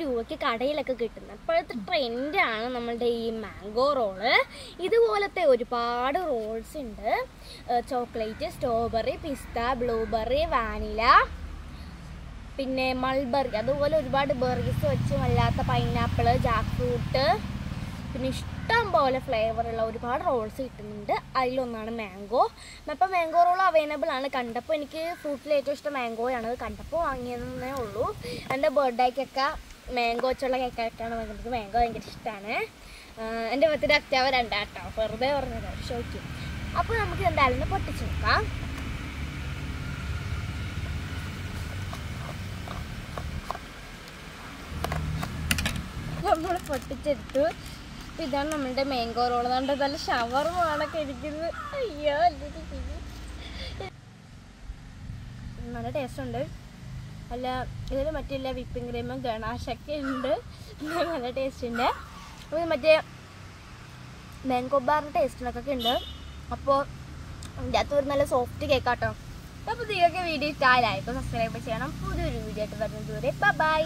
രൂപയ്ക്ക് കടയിലൊക്കെ കിട്ടുന്നത്. ഇപ്പോഴത്തെ ട്രെൻഡാണ് നമ്മളുടെ ഈ മാംഗോ റോള്. ഇതുപോലത്തെ ഒരുപാട് റോൾസ് ഉണ്ട്. ചോക്ലേറ്റ്, സ്ട്രോബെറി, പിസ്ത, ബ്ലൂബെറി, വാനില, പിന്നെ മൾബറി, അതുപോലെ ഒരുപാട് ബെറീസ് വെച്ചും അല്ലാത്ത പൈനാപ്പിൾ, ജാക്ക് ഫ്രൂട്ട്, പിന്നെ ഇഷ്ടം പോലെ ഫ്ലേവറുള്ള ഒരുപാട് റോൾസ് കിട്ടുന്നുണ്ട്. അതിലൊന്നാണ് മാംഗോ. അപ്പോൾ മാംഗോ റോൾ അവൈലബിൾ ആണ്. കണ്ടപ്പോൾ എനിക്ക് ഫ്രൂട്ടിൽ ഏറ്റവും ഇഷ്ടം മാംഗോയാണ്. കണ്ടപ്പോൾ വാങ്ങിയതേ ഉള്ളൂ. എൻ്റെ ബർത്ത്ഡേക്കൊക്കെ മാംഗോ വെച്ചുള്ള കേക്കൊക്കെയാണ് വാങ്ങുന്നത്. മാംഗോ ഭയങ്കര ഇഷ്ടമാണ്. എൻ്റെ ബർത്ത്ഡേ ഒക്ടോബർ 2 കേട്ടോ, വെറുതെ പറഞ്ഞത് ഷോയ്ക്ക്. അപ്പോൾ നമുക്ക് എന്തായാലും പൊട്ടിച്ച് നോക്കാം. നമ്മൾ പൊട്ടിച്ചെടുത്തു. അപ്പോൾ ഇതാണ് നമ്മളുടെ മാംഗോ റോൾ. അതുകൊണ്ട് നല്ല ഷവർമൊക്കെ ഇരിക്കുന്നത്. അയ്യോ, നല്ല ടേസ്റ്റ് ഉണ്ട്. അല്ല, ഇതിൽ മറ്റില്ല വിപ്പിംഗ് ക്രീമും ഗണാഷൊക്കെ ഉണ്ട്. നല്ല ടേസ്റ്റ് ഉണ്ട്. അപ്പോൾ മറ്റേ മാംഗോ ബാറിൻ്റെ ടേസ്റ്റിനൊക്കെ ഉണ്ട്. അപ്പോൾ ഇതിൻ്റെ അകത്ത് ഒരു നല്ല സോഫ്റ്റ് കേക്കാട്ടോ. അപ്പോൾ നിങ്ങൾക്ക് വീഡിയോ ഇഷ്ടമായി ലൈക്ക് സബ്സ്ക്രൈബ് ചെയ്യണം. പുതിയൊരു വീഡിയോ ആയിട്ട് വരുന്നത് വരെ ബൈ.